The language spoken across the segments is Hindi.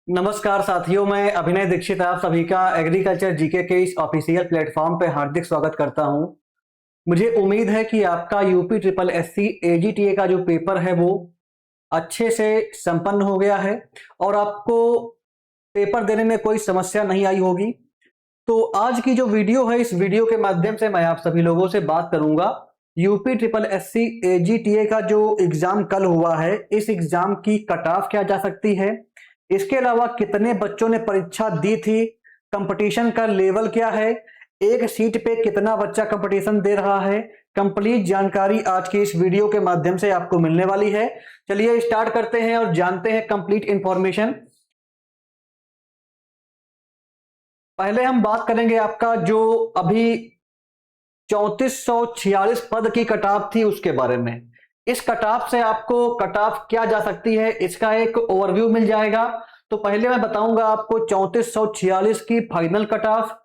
नमस्कार साथियों, मैं अभिनय दीक्षित आप सभी का एग्रीकल्चर जीके के इस ऑफिशियल प्लेटफॉर्म पे हार्दिक स्वागत करता हूं। मुझे उम्मीद है कि आपका यूपी ट्रिपल एससी एजीटीए का जो पेपर है वो अच्छे से संपन्न हो गया है और आपको पेपर देने में कोई समस्या नहीं आई होगी। तो आज की जो वीडियो है, इस वीडियो के माध्यम से मैं आप सभी लोगों से बात करूंगा यूपी ट्रिपल एससी एजीटीए का जो एग्जाम कल हुआ है, इस एग्जाम की कट ऑफ क्या जा सकती है, इसके अलावा कितने बच्चों ने परीक्षा दी थी, कंपटीशन का लेवल क्या है, एक सीट पे कितना बच्चा कंपटीशन दे रहा है, कंप्लीट जानकारी आज की इस वीडियो के माध्यम से आपको मिलने वाली है। चलिए स्टार्ट करते हैं और जानते हैं कंप्लीट इंफॉर्मेशन। पहले हम बात करेंगे आपका जो अभी 3446 पद की कटाफ थी उसके बारे में। इस कटाफ से आपको कटाफ क्या जा सकती है इसका एक ओवरव्यू मिल जाएगा। तो पहले मैं बताऊंगा आपको 3446 की फाइनल कटाफ।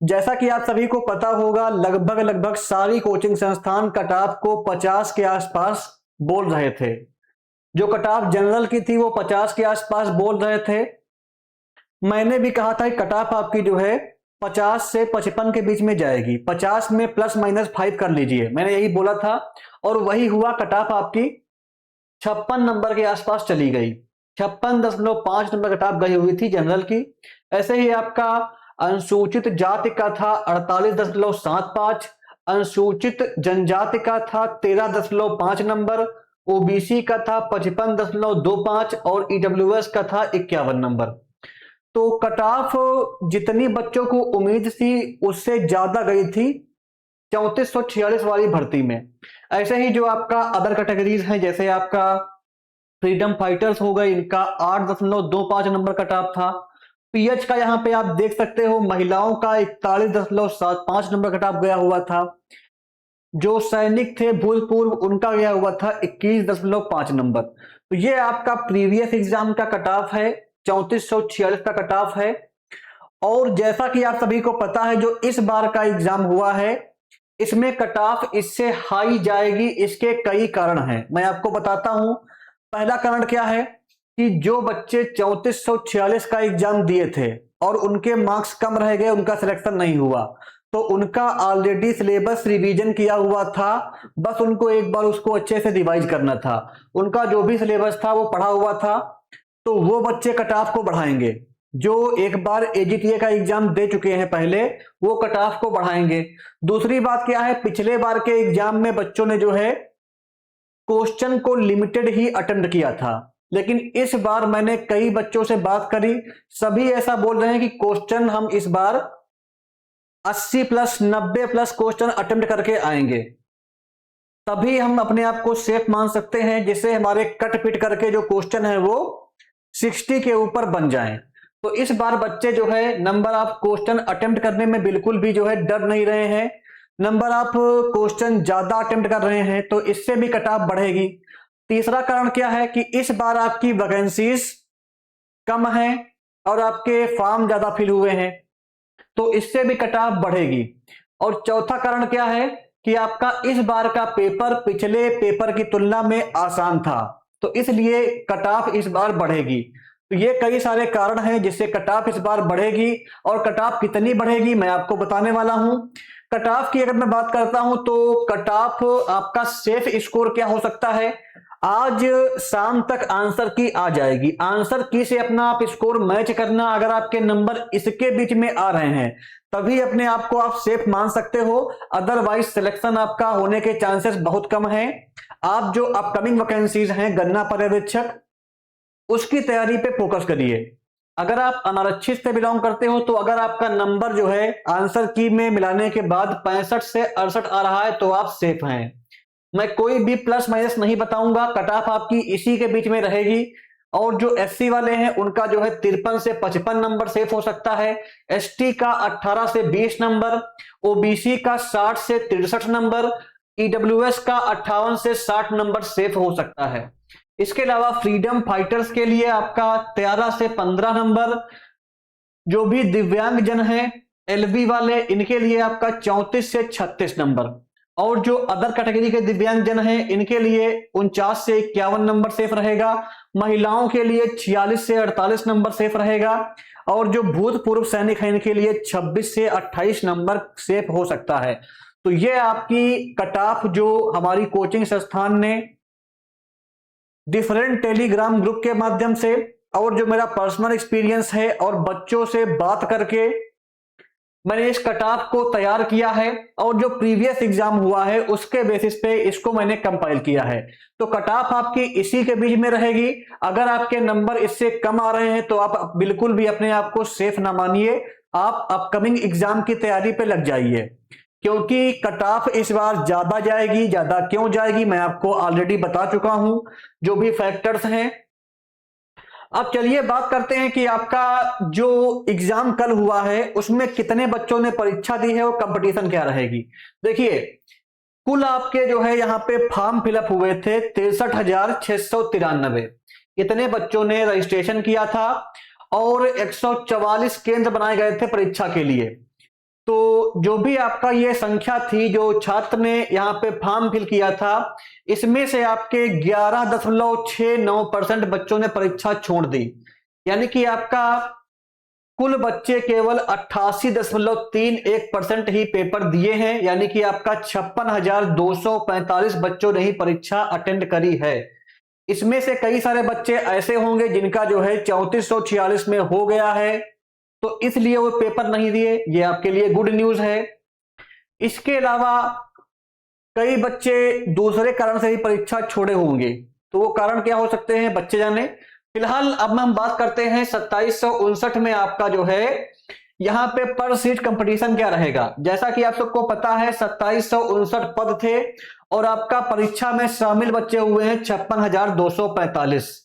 जैसा कि आप सभी को पता होगा, लगभग सारी कोचिंग संस्थान कटाफ को 50 के आसपास बोल रहे थे। जो कटाफ जनरल की थी वो 50 के आसपास बोल रहे थे। मैंने भी कहा था कि कटाफ आपकी जो है 50 से 55 के बीच में जाएगी, 50 में ±5 कर लीजिए, मैंने यही बोला था और वही हुआ। कटाफ आपकी 56 नंबर के आसपास चली गई, 56.5 नंबर कटाफ गई हुई थी जनरल की। ऐसे ही आपका अनुसूचित जाति का था 48.75, अनुसूचित जनजाति का था 13.5 नंबर, ओबीसी का था 55.25 और ईडब्ल्यूएस का था 51 नंबर। तो कटाफ जितनी बच्चों को उम्मीद थी उससे ज्यादा गई थी 3446 वाली भर्ती में। ऐसे ही जो आपका अदर कैटेगरीज हैं, जैसे आपका फ्रीडम फाइटर्स हो गए, इनका 8.25 नंबर कटाफ था। पीएच का यहाँ पे आप देख सकते हो, महिलाओं का 41.75 नंबर कटाफ गया हुआ था। जो सैनिक थे भूतपूर्व उनका गया हुआ था 21.5 नंबर। तो ये आपका प्रीवियस एग्जाम का कटाफ है, 3446 का कटाफ है। और जैसा कि आप सभी को पता है, जो इस बार का एग्जाम हुआ है इसमें कटाफ इससे हाई जाएगी। इसके कई कारण हैं, मैं आपको बताता हूं। पहला कारण क्या है कि जो बच्चे 3446 का एग्जाम दिए थे और उनके मार्क्स कम रह गए, उनका सिलेक्शन नहीं हुआ, तो उनका ऑलरेडी सिलेबस रिवीजन किया हुआ था, बस उनको एक बार उसको अच्छे से रिवाइज करना था। उनका जो भी सिलेबस था वो पढ़ा हुआ था, तो वो बच्चे कट ऑफ को बढ़ाएंगे। जो एक बार एजीटीए का एग्जाम दे चुके हैं पहले, वो कट ऑफ को बढ़ाएंगे। दूसरी बात क्या है, पिछले बार के एग्जाम में बच्चों ने जो है क्वेश्चन को लिमिटेड ही अटेम्प्ट किया था, लेकिन इस बार मैंने कई बच्चों से बात करी, सभी ऐसा बोल रहे हैं कि क्वेश्चन हम इस बार 80+ 90+ क्वेश्चन अटेम्प्ट करके आएंगे, तभी हम अपने आप को सेफ मान सकते हैं, जिससे हमारे कट पिट करके जो क्वेश्चन है वो 60 के ऊपर बन जाएं। तो इस बार बच्चे जो है नंबर ऑफ क्वेश्चन अटेम्प्ट करने में बिल्कुल भी जो है डर नहीं रहे हैं, नंबर ऑफ क्वेश्चन ज्यादा अटेम्प्ट कर रहे हैं, तो इससे भी कट ऑफ बढ़ेगी। तीसरा कारण क्या है कि इस बार आपकी वैकेंसीज कम है और आपके फॉर्म ज्यादा फिल हुए हैं, तो इससे भी कट ऑफ बढ़ेगी। और चौथा कारण क्या है कि आपका इस बार का पेपर पिछले पेपर की तुलना में आसान था, तो इसलिए कट ऑफ इस बार बढ़ेगी। तो ये कई सारे कारण हैं जिससे कट ऑफ इस बार बढ़ेगी। और कट ऑफ कितनी बढ़ेगी मैं आपको बताने वाला हूं। कट ऑफ की अगर मैं बात करता हूं तो कट ऑफ आपका सेफ स्कोर क्या हो सकता है, आज शाम तक आंसर की आ जाएगी। आंसर की से अपना आप स्कोर मैच करना, अगर आपके नंबर इसके बीच में आ रहे हैं तभी अपने आप को आप सेफ मान सकते हो, अदरवाइज सिलेक्शन आपका होने के चांसेस बहुत कम हैं। आप जो अपकमिंग वैकेंसीज हैं गन्ना पर्यवेक्षक, उसकी तैयारी पे फोकस करिए। अगर आप अनारक्षित से बिलोंग करते हो तो अगर आपका नंबर जो है आंसर की में मिलाने के बाद 65 से 68 आ रहा है तो आप सेफ हैं। मैं कोई भी प्लस माइनस नहीं बताऊंगा, कट ऑफ आपकी इसी के बीच में रहेगी। और जो एससी वाले हैं उनका जो है 53 से 55 नंबर सेफ हो सकता है, एसटी का 18 से 20 नंबर, ओबीसी का 60 से 63 नंबर, ईडब्ल्यूएस का 58 से 60 नंबर सेफ हो सकता है। इसके अलावा फ्रीडम फाइटर्स के लिए आपका 13 से 15 नंबर, जो भी दिव्यांग जन है एलबी वाले, इनके लिए आपका 34 से 36 नंबर। और जो अदर कैटेगरी के दिव्यांगजन हैं इनके लिए 49 से 51 नंबर सेफ रहेगा। महिलाओं के लिए 46 से 48 नंबर सेफ रहेगा। और जो भूतपूर्व सैनिक हैं इनके लिए 26 से 28 नंबर सेफ हो सकता है। तो ये आपकी कट ऑफ जो हमारी कोचिंग संस्थान ने डिफरेंट टेलीग्राम ग्रुप के माध्यम से और जो मेरा पर्सनल एक्सपीरियंस है और बच्चों से बात करके मैंने इस कट ऑफ को तैयार किया है और जो प्रीवियस एग्जाम हुआ है उसके बेसिस पे इसको मैंने कंपाइल किया है। तो कट ऑफ आपकी इसी के बीच में रहेगी। अगर आपके नंबर इससे कम आ रहे हैं तो आप बिल्कुल भी अपने आप को सेफ ना मानिए, आप अपकमिंग एग्जाम की तैयारी पे लग जाइए, क्योंकि कट ऑफ इस बार ज्यादा जाएगी। ज्यादा क्यों जाएगी मैं आपको ऑलरेडी बता चुका हूं, जो भी फैक्टर्स हैं। अब चलिए बात करते हैं कि आपका जो एग्जाम कल हुआ है उसमें कितने बच्चों ने परीक्षा दी है और कंपटीशन क्या रहेगी। देखिए कुल आपके जो है यहाँ पे फॉर्म फिलअप हुए थे 63,693। इतने बच्चों ने रजिस्ट्रेशन किया था और 144 केंद्र बनाए गए थे परीक्षा के लिए। तो जो भी आपका ये संख्या थी जो छात्र ने यहाँ पे फॉर्म फिल किया था, इसमें से आपके 11.69% बच्चों ने परीक्षा छोड़ दी। यानी कि आपका कुल बच्चे केवल 88.31% ही पेपर दिए हैं। यानी कि आपका 56,245 बच्चों ने ही परीक्षा अटेंड करी है। इसमें से कई सारे बच्चे ऐसे होंगे जिनका जो है 3446 में हो गया है, तो इसलिए वो पेपर नहीं दिए। ये आपके लिए गुड न्यूज है। इसके अलावा कई बच्चे दूसरे कारण से ही परीक्षा छोड़े होंगे, तो वो कारण क्या हो सकते हैं बच्चे जाने। फिलहाल अब हम बात करते हैं 2759 में आपका जो है यहाँ पे पर सीट कंपटीशन क्या रहेगा। जैसा कि आप सबको पता है 2759 पद थे और आपका परीक्षा में शामिल बच्चे हुए हैं 56,245।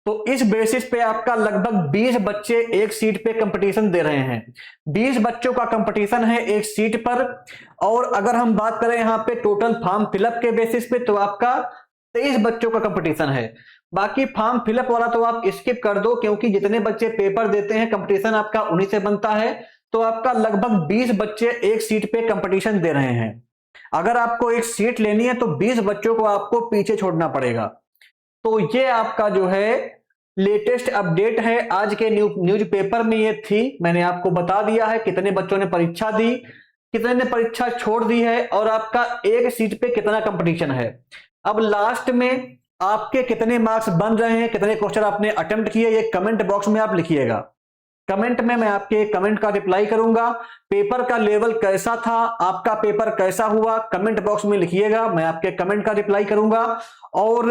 तो इस बेसिस पे आपका लगभग 20 बच्चे एक सीट पे कंपटीशन दे रहे हैं। 20 बच्चों का कंपटीशन है एक सीट पर। और अगर हम बात करें यहाँ पे टोटल फॉर्म फिलअप के बेसिस पे तो आपका 23 बच्चों का कंपटीशन है। बाकी फॉर्म फिलअप वाला तो आप स्किप कर दो, क्योंकि जितने बच्चे पेपर देते हैं कंपटीशन आपका उन्हीं से बनता है। तो आपका लगभग 20 बच्चे एक सीट पे कंपटीशन दे रहे हैं। अगर आपको एक सीट लेनी है तो 20 बच्चों को आपको पीछे छोड़ना पड़ेगा। तो ये आपका जो है लेटेस्ट अपडेट है। आज के न्यूज पेपर में ये थी, मैंने आपको बता दिया है कितने बच्चों ने परीक्षा दी, कितने ने परीक्षा छोड़ दी है और आपका एक सीट पे कितना कंपटीशन है। अब लास्ट में आपके कितने मार्क्स बन रहे हैं, कितने क्वेश्चन आपने अटेम्प्ट किए, ये कमेंट बॉक्स में आप लिखिएगा। कमेंट में मैं आपके कमेंट का रिप्लाई करूंगा। पेपर का लेवल कैसा था, आपका पेपर कैसा हुआ, कमेंट बॉक्स में लिखिएगा, मैं आपके कमेंट का रिप्लाई करूंगा और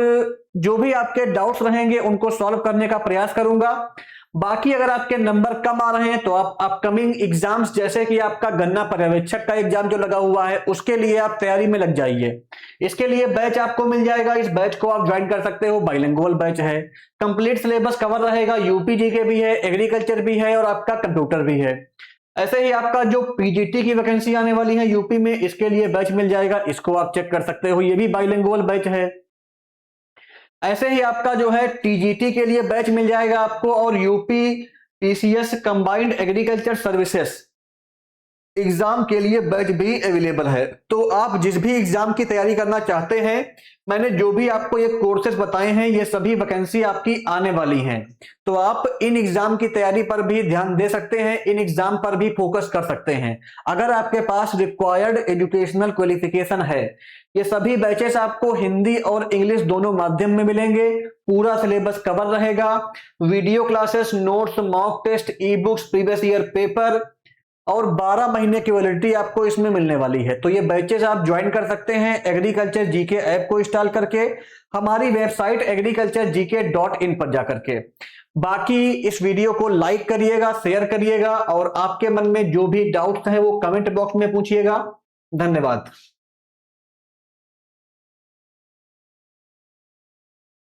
जो भी आपके डाउट्स रहेंगे उनको सॉल्व करने का प्रयास करूंगा। बाकी अगर आपके नंबर कम आ रहे हैं तो आप अपकमिंग एग्जाम्स जैसे कि आपका गन्ना पर्यवेक्षक का एग्जाम जो लगा हुआ है उसके लिए आप तैयारी में लग जाइए। इसके लिए बैच आपको मिल जाएगा, इस बैच को आप ज्वाइन कर सकते हो। बाइलिंगुअल बैच है, कंप्लीट सिलेबस कवर रहेगा, यूपी के भी है, एग्रीकल्चर भी है और आपका कंप्यूटर भी है। ऐसे ही आपका जो पीजीटी की वैकेंसी आने वाली है यूपी में, इसके लिए बैच मिल जाएगा, इसको आप चेक कर सकते हो, ये भी बाइलिंगुअल बैच है। ऐसे ही आपका जो है टीजीटी के लिए बैच मिल जाएगा आपको और UP PCS combined agriculture services exam के लिए बैच भी अवेलेबल है। तो आप जिस भी एग्जाम की तैयारी करना चाहते हैं, मैंने जो भी आपको ये कोर्सेज बताए हैं ये सभी वैकेंसी आपकी आने वाली हैं। तो आप इन एग्जाम की तैयारी पर भी ध्यान दे सकते हैं, इन एग्जाम पर भी फोकस कर सकते हैं अगर आपके पास रिक्वायर्ड एजुकेशनल क्वालिफिकेशन है। ये सभी बैचेस आपको हिंदी और इंग्लिश दोनों माध्यम में मिलेंगे, पूरा सिलेबस कवर रहेगा, video classes, notes, mock test, e books, previous year paper और 12 महीने की वैलिडिटी आपको इसमें मिलने वाली है। तो ये बैचेस आप ज्वाइन कर सकते हैं एग्रीकल्चर जीके ऐप को इंस्टॉल करके, हमारी वेबसाइट agriculturegk.in पर जाकर के। बाकी इस वीडियो को लाइक करिएगा, शेयर करिएगा और आपके मन में जो भी डाउट्स हैं वो कमेंट बॉक्स में पूछिएगा। धन्यवाद।